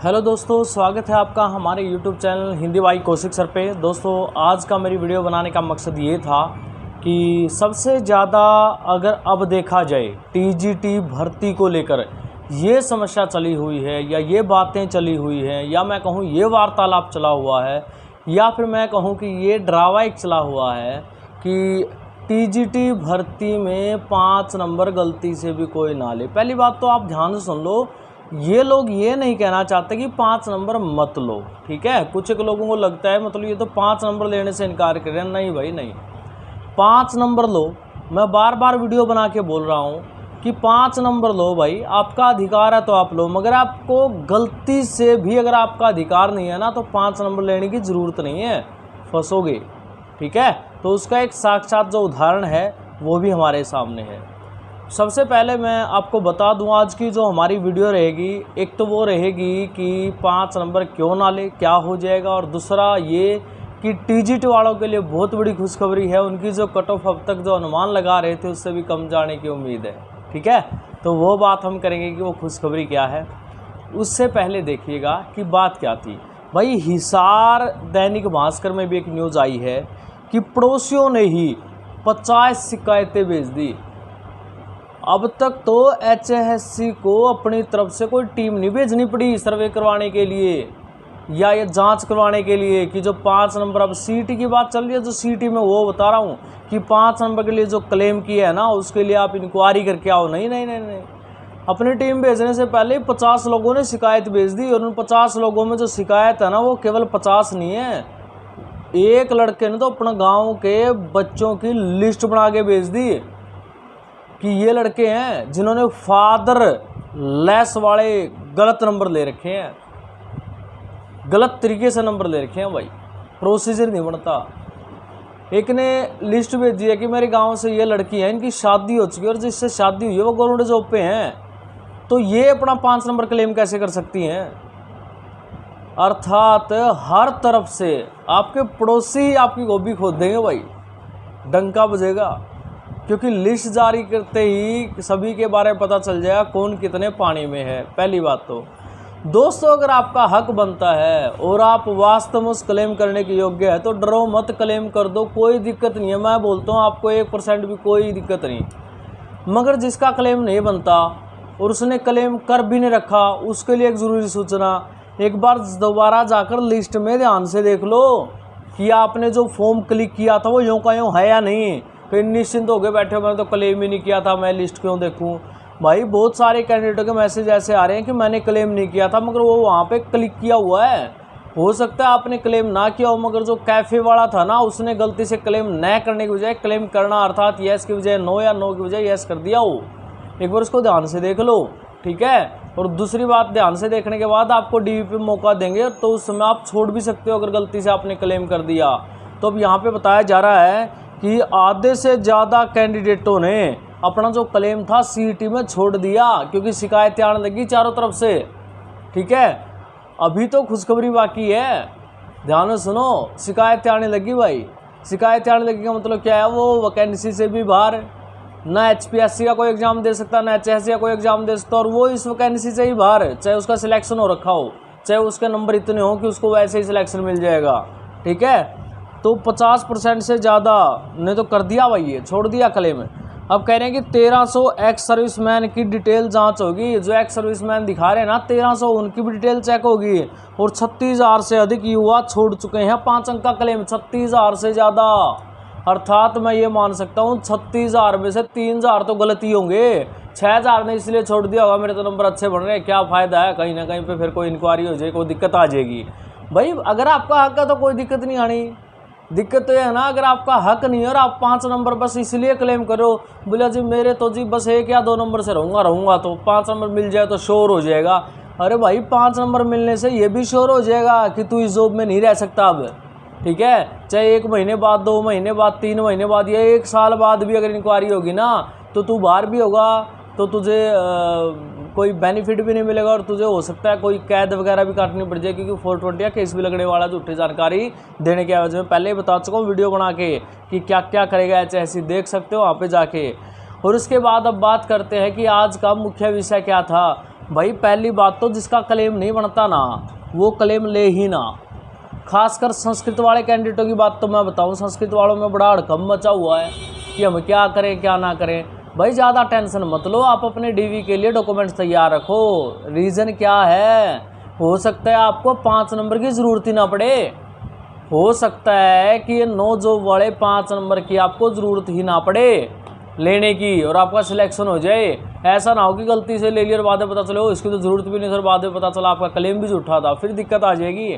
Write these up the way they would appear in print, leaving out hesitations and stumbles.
Hello दोस्तों, स्वागत है आपका हमारे YouTube चैनल हिंदी भाई कौशिक सर पे। दोस्तों, आज का मेरी वीडियो बनाने का मकसद ये था कि सबसे ज़्यादा अगर अब देखा जाए टीजीटी भर्ती को लेकर ये समस्या चली हुई है या ये बातें चली हुई हैं या मैं कहूँ ये वार्तालाप चला हुआ है या फिर मैं कहूँ कि ये ड्रामा एक चला हुआ है कि टीजीटी भर्ती में 5 नंबर गलती से भी कोई ना ले। पहली बात तो आप ध्यान से सुन लो, ये लोग ये नहीं कहना चाहते कि 5 नंबर मत लो, ठीक है। कुछ एक लोगों को लगता है मतलब ये तो 5 नंबर लेने से इनकार कर रहे हैं। नहीं भाई नहीं, 5 नंबर लो। मैं बार बार वीडियो बना के बोल रहा हूँ कि 5 नंबर लो भाई, आपका अधिकार है तो आप लो। मगर आपको गलती से भी अगर आपका अधिकार नहीं है ना तो 5 नंबर लेने की ज़रूरत नहीं है, फंसोगे, ठीक है। तो उसका एक साक्षात जो उदाहरण है वो भी हमारे सामने है। सबसे पहले मैं आपको बता दूं आज की जो हमारी वीडियो रहेगी, एक तो वो रहेगी कि 5 नंबर क्यों ना ले, क्या हो जाएगा, और दूसरा ये कि टीजीटी वालों के लिए बहुत बड़ी खुशखबरी है। उनकी जो कट ऑफ अब तक जो अनुमान लगा रहे थे उससे भी कम जाने की उम्मीद है, ठीक है। तो वो बात हम करेंगे कि वो खुशखबरी क्या है। उससे पहले देखिएगा कि बात क्या थी भाई। हिसार दैनिक भास्कर में भी एक न्यूज़ आई है कि पड़ोसियों ने ही 50 शिकायतें भेज दी। अब तक तो एचएससी को अपनी तरफ से कोई टीम नहीं भेजनी पड़ी सर्वे करवाने के लिए या ये जांच करवाने के लिए कि जो 5 नंबर, अब सीटी की बात चल रही है, जो सीटी में वो बता रहा हूँ कि 5 नंबर के लिए जो क्लेम किया है ना उसके लिए आप इंक्वायरी करके आओ। नहीं नहीं नहीं नहीं, अपनी टीम भेजने से पहले 50 लोगों ने शिकायत भेज दी। और उन 50 लोगों में जो शिकायत है ना वो केवल 50 नहीं है, एक लड़के ने तो अपने गाँव के बच्चों की लिस्ट बना के भेज दी कि ये लड़के हैं जिन्होंने फादर लेस वाले गलत नंबर ले रखे हैं, गलत तरीके से नंबर ले रखे हैं भाई, प्रोसीजर नहीं बनता। एक ने लिस्ट भेजी है कि मेरे गांव से ये लड़की है, इनकी शादी हो चुकी है और जिससे शादी हुई है वो गवर्नमेंट जॉब पे हैं, तो ये अपना 5 नंबर क्लेम कैसे कर सकती हैं। अर्थात हर तरफ से आपके पड़ोसी आपकी गोभी खोद देंगे भाई, डंका बजेगा, क्योंकि लिस्ट जारी करते ही सभी के बारे में पता चल जाएगा कौन कितने पानी में है। पहली बात तो दोस्तों, अगर आपका हक बनता है और आप वास्तव में उस क्लेम करने के योग्य है तो डरो मत, क्लेम कर दो, कोई दिक्कत नहीं है। मैं बोलता हूँ आपको 1% भी कोई दिक्कत नहीं। मगर जिसका क्लेम नहीं बनता और उसने क्लेम कर भी नहीं रखा, उसके लिए एक ज़रूरी सूचना, एक बार दोबारा जाकर लिस्ट में ध्यान से देख लो कि आपने जो फॉर्म क्लिक किया था वो यूँ का यूँ है या नहीं। फिर निश्चिंत हो गए बैठे, मैंने तो क्लेम ही नहीं किया था, मैं लिस्ट क्यों देखूं। भाई बहुत सारे कैंडिडेटों के मैसेज ऐसे आ रहे हैं कि मैंने क्लेम नहीं किया था मगर वो वहाँ पे क्लिक किया हुआ है। हो सकता है आपने क्लेम ना किया हो, मगर जो कैफ़े वाला था ना उसने गलती से क्लेम न करने की बजाय क्लेम करना अर्थात येस की बजाय नो या नो की बजाय येस कर दिया हो। एक बार उसको ध्यान से देख लो, ठीक है। और दूसरी बात, ध्यान से देखने के बाद आपको डीवीपी में मौका देंगे तो उस समय आप छोड़ भी सकते हो अगर गलती से आपने क्लेम कर दिया। तो अब यहाँ पर बताया जा रहा है कि आधे से ज़्यादा कैंडिडेटों ने अपना जो क्लेम था सीईटी में छोड़ दिया क्योंकि शिकायतें आने लगी चारों तरफ से, ठीक है। अभी तो खुशखबरी बाकी है, ध्यान से सुनो। शिकायतें आने लगी भाई, शिकायतें आने लगी का मतलब क्या है, वो वैकेंसी से भी बाहर, ना एचपीएससी का कोई एग्ज़ाम दे सकता ना एचएससी का कोई एग्ज़ाम दे सकता, और वो इस वैकेंसी से ही बाहर है, चाहे उसका सिलेक्शन हो रखा हो, चाहे उसके नंबर इतने हो कि उसको वैसे ही सिलेक्शन मिल जाएगा, ठीक है। तो 50% से ज़्यादा ने तो कर दिया भाई, ये छोड़ दिया क्लेम। अब कह रहे हैं कि 1300 एक्स सर्विसमैन की डिटेल जांच होगी। जो एक्स सर्विसमैन दिखा रहे हैं ना 1300, उनकी भी डिटेल चेक होगी। और 36,000 से अधिक युवा छोड़ चुके हैं 5 अंक का क्लेम, 36,000 से ज़्यादा। अर्थात मैं ये मान सकता हूँ 36,000 में से 3,000 तो गलती होंगे, 6,000 ने इसलिए छोड़ दिया होगा मेरे तो नंबर अच्छे बन रहे हैं, क्या फ़ायदा है, कहीं ना कहीं पर फिर कोई इंक्वायरी हो जाएगी, कोई दिक्कत आ जाएगी। भाई अगर आपका हक है तो कोई दिक्कत नहीं आनी। दिक्कत तो यह है ना अगर आपका हक नहीं है और आप 5 नंबर बस इसलिए क्लेम करो, बोला जी मेरे तो जी बस 1 या 2 नंबर से रहूँगा तो 5 नंबर मिल जाए तो श्योर हो जाएगा। अरे भाई 5 नंबर मिलने से ये भी श्योर हो जाएगा कि तू इस जॉब में नहीं रह सकता अब, ठीक है। चाहे 1 महीने बाद, 2 महीने बाद, 3 महीने बाद या 1 साल बाद भी अगर इंक्वायरी होगी ना तो तू बाहर भी होगा तो तुझे कोई बेनिफिट भी नहीं मिलेगा और तुझे हो सकता है कोई कैद वगैरह भी काटनी पड़ जाए, क्योंकि 420 का केस भी लगने वाला। झूठी जानकारी देने के एवज में पहले ही बता चुका हूँ वीडियो बना के कि क्या क्या करेगा एचएससी, देख सकते हो वहाँ पे जाके। और उसके बाद अब बात करते हैं कि आज का मुख्य विषय क्या था। भाई पहली बात तो जिसका क्लेम नहीं बनता ना वो क्लेम ले ही ना। खासकर संस्कृत वाले कैंडिडेटों की बात तो मैं बताऊं, संस्कृत वालों में बड़ा हड़कंप मचा हुआ है कि हम क्या करें क्या ना करें। भाई ज़्यादा टेंशन मत लो, आप अपने डीवी के लिए डॉक्यूमेंट्स तैयार रखो। रीज़न क्या है, हो सकता है आपको 5 नंबर की ज़रूरत ही ना पड़े, हो सकता है कि ये 9 जॉब वाले 5 नंबर की आपको ज़रूरत ही ना पड़े लेने की और आपका सिलेक्शन हो जाए। ऐसा ना हो कि गलती से ले लिया और बाद में पता चले हो इसकी तो ज़रूरत भी नहीं सर, बाद में पता चला आपका क्लेम भी झूठा था, फिर दिक्कत आ जाएगी।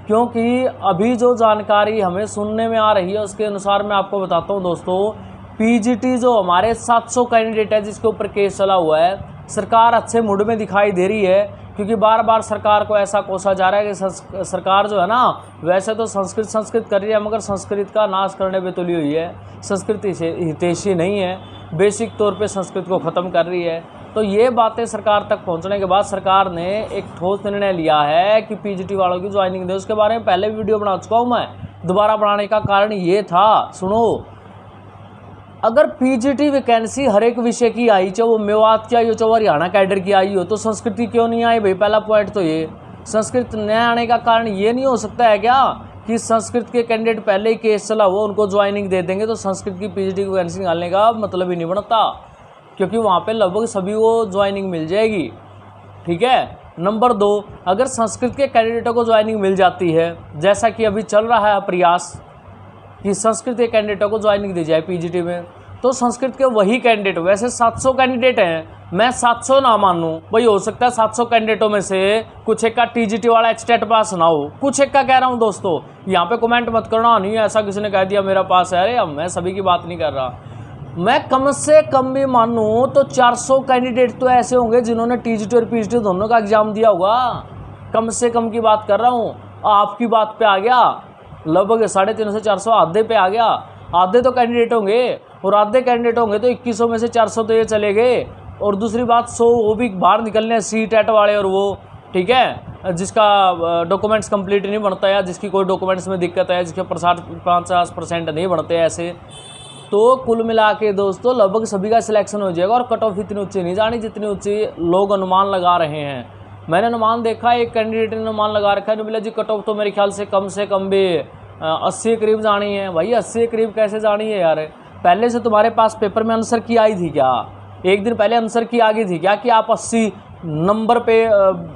क्योंकि अभी जो जानकारी हमें सुनने में आ रही है उसके अनुसार मैं आपको बताता हूँ दोस्तों, पीजीटी जो हमारे 700 कैंडिडेट है जिसके ऊपर केस चला हुआ है, सरकार अच्छे मूड में दिखाई दे रही है क्योंकि बार बार सरकार को ऐसा कोसा जा रहा है कि सरकार जो है ना वैसे तो संस्कृत कर रही है मगर संस्कृत का नाश करने पे तुली हुई है, संस्कृत हितैषी नहीं है, बेसिक तौर पे संस्कृत को ख़त्म कर रही है। तो ये बातें सरकार तक पहुंचने के बाद सरकार ने एक ठोस निर्णय लिया है कि पीजीटी वालों की ज्वाइनिंग दे। उसके बारे में पहले वीडियो बना चुका हूँ मैं, दोबारा बनाने का कारण ये था, सुनो, अगर पीजीटी वैकेंसी हर एक विषय की आई, चाहे वो मेवात की आई हो चाहे हरियाणा कैडर की आई हो, तो संस्कृति क्यों नहीं आई भाई? पहला पॉइंट तो ये, संस्कृत न आने का कारण ये नहीं हो सकता है क्या कि संस्कृत के कैंडिडेट पहले ही केस चला हुआ उनको ज्वाइनिंग दे देंगे तो संस्कृत की पीजीटी की वैकेंसी निकालने का मतलब ही नहीं बनता, क्योंकि वहाँ पे लगभग सभी को ज्वाइनिंग मिल जाएगी। ठीक है। नंबर 2, अगर संस्कृत के कैंडिडेटों को ज्वाइनिंग मिल जाती है, जैसा कि अभी चल रहा है प्रयास कि संस्कृत के कैंडिडेटों को ज्वाइनिंग दी जाए पीजीटी में, तो संस्कृत के वही कैंडिडेट, वैसे 700 कैंडिडेट हैं, मैं 700 ना मानूं भाई, हो सकता है 700 कैंडिडेटों में से कुछ एक का टीजीटी वाला एक्सटेट पास ना हो, कुछ एक का कह रहा हूं दोस्तों, यहाँ पे कमेंट मत करना नहीं ऐसा किसी ने कह दिया मेरा पास है। अरे मैं सभी की बात नहीं कर रहा, मैं कम से कम भी मानूं तो 400 कैंडिडेट तो ऐसे होंगे जिन्होंने टीजीटी और पीजीटी दोनों का एग्जाम दिया होगा, कम से कम की बात कर रहा हूँ। आपकी बात पे आ गया लगभग 350 से 400, आधे पे आ गया, आधे तो कैंडिडेट होंगे और आधे कैंडिडेट होंगे तो 2100 में से 400 तो ये चले गए। और दूसरी बात 100 वो भी बाहर निकलने सी टेट वाले और वो, ठीक है, जिसका डॉक्यूमेंट्स कंप्लीट नहीं बनता या जिसकी कोई डॉक्यूमेंट्स में दिक्कत है, जिसके 50% नहीं बनते ऐसे, तो कुल मिला के दोस्तों लगभग सभी का सिलेक्शन हो जाएगा। और कट ऑफ इतनी ऊँची नहीं जानी जितनी ऊँची लोग अनुमान लगा रहे हैं। मैंने अनुमान देखा, एक कैंडिडेट ने अनुमान लगा रखा है, बोला जी कट ऑफ तो मेरे ख्याल से कम भी 80 के करीब जानी है। भाई 80 के करीब कैसे जानी है यार? पहले से तुम्हारे पास पेपर में आंसर की आई थी क्या? एक दिन पहले आंसर की आ गई थी क्या कि आप 80 नंबर पे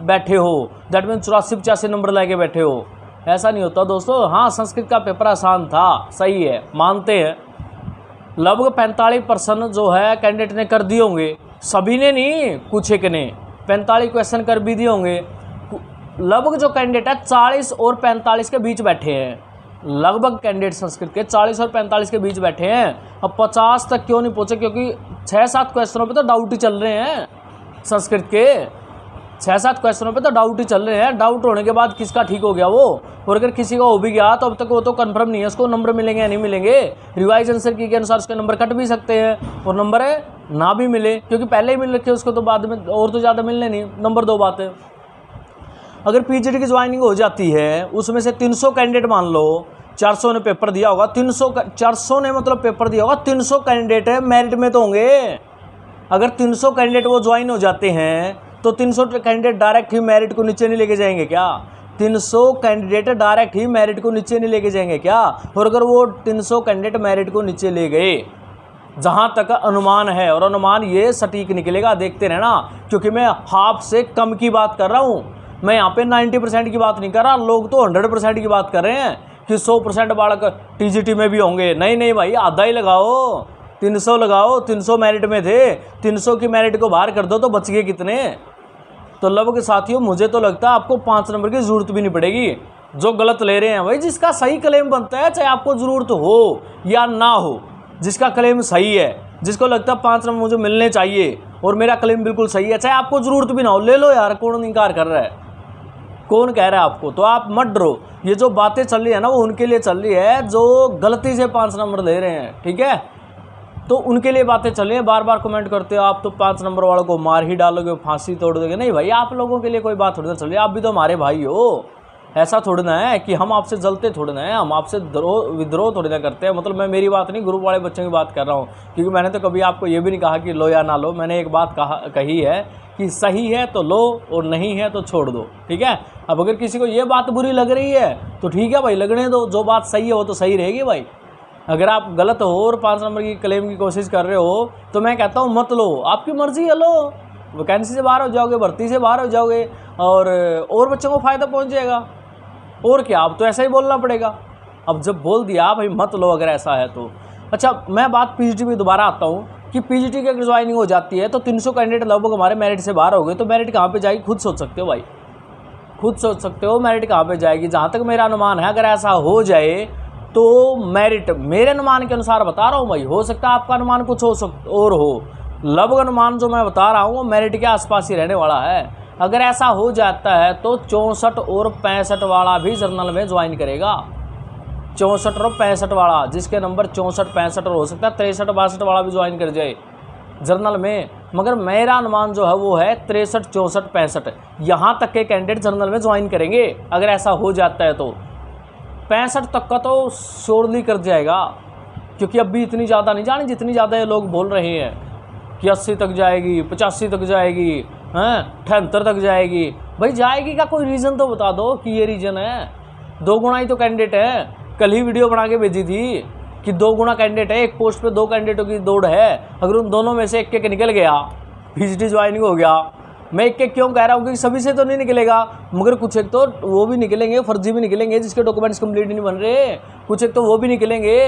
बैठे हो, दैट मीन 84-85 नंबर लेके बैठे हो? ऐसा नहीं होता दोस्तों। हाँ, संस्कृत का पेपर आसान था, सही है, मानते हैं, लगभग 45% जो है कैंडिडेट ने कर दिए होंगे, सभी ने नहीं, कुछ एक ने 45 क्वेश्चन कर भी दिए होंगे। लगभग जो कैंडिडेट है 40 और 45 के बीच बैठे हैं, लगभग कैंडिडेट संस्कृत के 40 और 45 के बीच बैठे हैं। अब 50 तक क्यों नहीं पहुंचे? क्योंकि 6-7 क्वेश्चनों पे तो डाउट ही चल रहे हैं, संस्कृत के 6-7 क्वेश्चनों पे तो डाउट ही चल रहे हैं। डाउट होने के बाद किसका ठीक हो गया वो, और अगर किसी का हो भी गया तो अब तक वो तो कंफर्म नहीं है उसको नंबर मिलेंगे या नहीं मिलेंगे। रिवाइज आंसर की के अनुसार उसके नंबर कट भी सकते हैं और नंबर ना भी मिले, क्योंकि पहले ही मिल रखे उसको तो बाद में और तो ज़्यादा मिलने नहीं। नंबर 2 बात है, अगर पीजीटी की ज्वाइनिंग हो जाती है, उसमें से 300 कैंडिडेट मान लो, 400 ने पेपर दिया होगा, 400 ने मतलब पेपर दिया होगा, 300 कैंडिडेट है मेरिट में तो होंगे। अगर 300 कैंडिडेट वो ज्वाइन हो जाते हैं तो 300 कैंडिडेट डायरेक्ट ही मेरिट को नीचे नहीं लेके जाएंगे क्या? 300 कैंडिडेट डायरेक्ट ही मेरिट को नीचे नहीं लेके जाएंगे क्या? और अगर वो 300 कैंडिडेट मेरिट को नीचे ले गए, जहाँ तक अनुमान है, और अनुमान ये सटीक निकलेगा, देखते रहना, क्योंकि मैं हाफ से कम की बात कर रहा हूँ, मैं यहाँ पे 90% की बात नहीं कर रहा। लोग तो 100% की बात कर रहे हैं कि 100% बालक टीजीटी में भी होंगे। नहीं भाई, आधा ही लगाओ, 300 लगाओ, 300 मेरिट में थे, 300 की मेरिट को बाहर कर दो तो बच गए कितने? तो लगभग साथियों मुझे तो लगता है आपको 5 नंबर की ज़रूरत भी नहीं पड़ेगी। जो गलत ले रहे हैं भाई, जिसका सही क्लेम बनता है, चाहे आपको ज़रूरत हो या ना हो, जिसका क्लेम सही है, जिसको लगता है 5 नंबर मुझे मिलने चाहिए और मेरा क्लेम बिल्कुल सही है, चाहे आपको ज़रूरत भी ना हो, ले लो यार, कौन इनकार कर रहा है? कौन कह रहा है आपको? तो आप मत डरो, ये जो बातें चल रही है ना वो उनके लिए चल रही है जो गलती से 5 नंबर ले रहे हैं, ठीक है? तो उनके लिए बातें चल रही हैं। बार बार कमेंट करते हो आप तो 5 नंबर वालों को मार ही डालोगे, फांसी तोड़ दोगे। नहीं भाई, आप लोगों के लिए कोई बात थोड़ी चल रही है, आप भी तो हमारे भाई हो, ऐसा थोड़ी ना है कि हम आपसे जलते थोड़ी ना है, हम आपसे विद्रोह थोड़ी ना करते हैं। मतलब मैं मेरी बात नहीं, ग्रुप वाले बच्चों की बात कर रहा हूँ, क्योंकि मैंने तो कभी आपको ये भी नहीं कहा कि लो या ना लो। मैंने एक बात कही है कि सही है तो लो और नहीं है तो छोड़ दो, ठीक है। अब अगर किसी को ये बात बुरी लग रही है तो ठीक है भाई, लगने दो। जो बात सही है वो तो सही रहेगी भाई। अगर आप गलत हो और 5 नंबर की क्लेम की कोशिश कर रहे हो तो मैं कहता हूँ मत लो, आपकी मर्जी है, लो। वैकेंसी से बाहर हो जाओगे, भर्ती से बाहर हो जाओगे, और बच्चों को फ़ायदा पहुँच जाएगा। और क्या, अब तो ऐसा ही बोलना पड़ेगा। अब जब बोल दिया भाई मत लो अगर ऐसा है तो। अच्छा, मैं बात पीजीटी पे दोबारा आता हूँ कि पीजीटी की अगर ज्वाइनिंग हो जाती है तो 300 कैंडिडेट लगभग हमारे मेरिट से बाहर हो गए, तो मेरिट कहाँ पे जाएगी? खुद सोच सकते हो भाई, खुद सोच सकते हो मेरिट कहाँ पे जाएगी। जहाँ तक मेरा अनुमान है, अगर ऐसा हो जाए तो मेरिट, मेरे अनुमान के अनुसार बता रहा हूँ भाई, हो सकता है आपका अनुमान कुछ और हो, लगभग अनुमान जो मैं बता रहा हूँ वो मेरिट के आसपास ही रहने वाला है। अगर ऐसा हो जाता है तो 64 और 65 वाला भी जर्नल में ज्वाइन करेगा। 64 और 65 वाला, जिसके नंबर 64, 65 और हो सकता है 63, 62 वाला भी ज्वाइन कर जाए जर्नल में। मगर मेरा अनुमान जो है वो है 63, 64, 65 यहाँ तक के कैंडिडेट जर्नल में ज्वाइन करेंगे। अगर ऐसा हो जाता है तो 65 तक का तो श्योरली कर जाएगा, क्योंकि अब भी इतनी ज़्यादा नहीं जानी जितनी ज़्यादा ये लोग बोल रहे हैं कि 80 तक जाएगी, 85 तक जाएगी, हैं 78 तक जाएगी। भाई जाएगी का कोई रीज़न तो बता दो कि ये रीज़न है। 2 गुना ही तो कैंडिडेट है। कल ही वीडियो बना के भेजी थी कि 2 गुना कैंडिडेट है, एक पोस्ट पे 2 कैंडिडेटों की दौड़ है। अगर उन दोनों में से एक निकल गया, पीजीटी ज्वाइनिंग हो गया। मैं एक क्यों कह रहा हूँ, क्योंकि सभी से तो नहीं निकलेगा, मगर कुछ एक तो वो भी निकलेंगे, फर्जी भी निकलेंगे जिसके डॉक्यूमेंट्स कंप्लीट नहीं बन रहे। कुछ एक तो वो भी निकलेंगे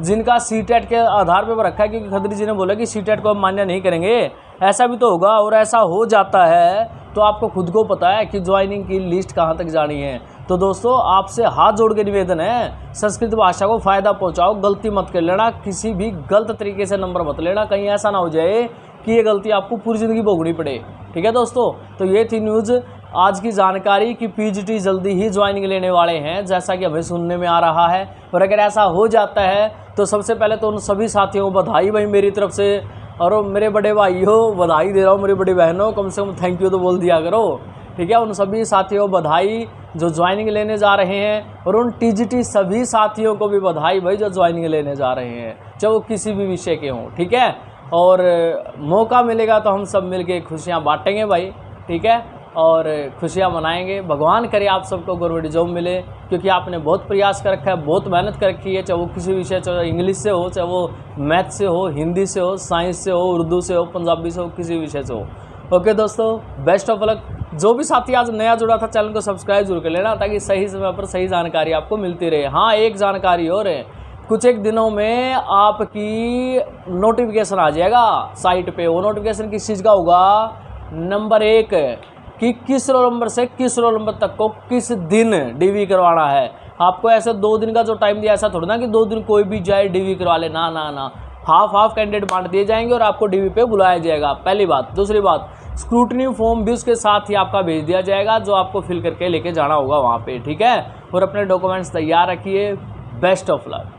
जिनका सीटेट के आधार पर रखा है, क्योंकि खत्री जी ने बोला कि सीटेट को हम मान्य नहीं करेंगे। ऐसा भी तो होगा, और ऐसा हो जाता है तो आपको खुद को पता है कि ज्वाइनिंग की लिस्ट कहाँ तक जानी है। तो दोस्तों, आपसे हाथ जोड़ के निवेदन है, संस्कृत भाषा को फ़ायदा पहुँचाओ, गलती मत कर लेना, किसी भी गलत तरीके से नंबर मत लेना, कहीं ऐसा ना हो जाए कि ये गलती आपको पूरी ज़िंदगी भोगनी पड़े। ठीक है दोस्तों, तो ये थी न्यूज़ आज की जानकारी कि पीजीटी जल्दी ही ज्वाइनिंग लेने वाले हैं, जैसा कि हमें सुनने में आ रहा है। और अगर ऐसा हो जाता है तो सबसे पहले तो उन सभी साथियों को बधाई भाई मेरी तरफ से, और मेरे बड़े भाइयों बधाई दे रहा हूँ, मेरी बड़ी बहनों कम से कम थैंक यू तो बोल दिया करो। ठीक है, उन सभी साथियों को बधाई जो ज्वाइनिंग लेने जा रहे हैं, और उन टीजीटी सभी साथियों को भी बधाई भाई जो ज्वाइनिंग लेने जा रहे हैं, चाहे वो किसी भी विषय के हों। ठीक है, और मौका मिलेगा तो हम सब मिलके खुशियाँ बांटेंगे भाई। ठीक है, और खुशियाँ मनाएंगे। भगवान करे आप सबको गवर्नमेंट जॉब मिले, क्योंकि आपने बहुत प्रयास कर रखा है, बहुत मेहनत कर रखी है, चाहे वो किसी विषय, चाहे इंग्लिश से हो, चाहे वो मैथ से हो, हिंदी से हो, साइंस से हो, उर्दू से हो, पंजाबी से हो, किसी विषय से हो। ओके दोस्तों, बेस्ट ऑफ लक। जो भी साथी आज नया जुड़ा था, चैनल को सब्सक्राइब जरूर कर लेना, ताकि सही समय पर सही जानकारी आपको मिलती रहे। हाँ, एक जानकारी और है, कुछ एक दिनों में आपकी नोटिफिकेशन आ जाएगा साइट पे। वो नोटिफिकेशन किस चीज़ का होगा? नंबर 1 कि किस रोल नंबर से किस रोल नंबर तक को किस दिन डीवी करवाना है। आपको ऐसे 2 दिन का जो टाइम दिया, ऐसा थोड़ा ना कि 2 दिन कोई भी जाए डीवी करवा ले, ना ना ना। हाफ कैंडिडेट बांट दिए जाएंगे और आपको डीवी पे बुलाया जाएगा, पहली बात। दूसरी बात, स्क्रूटनी फॉर्म भी उसके साथ ही आपका भेज दिया जाएगा, जो आपको फिल करके लेके जाना होगा वहाँ पे। ठीक है, और अपने डॉक्यूमेंट्स तैयार रखिए। Best of luck.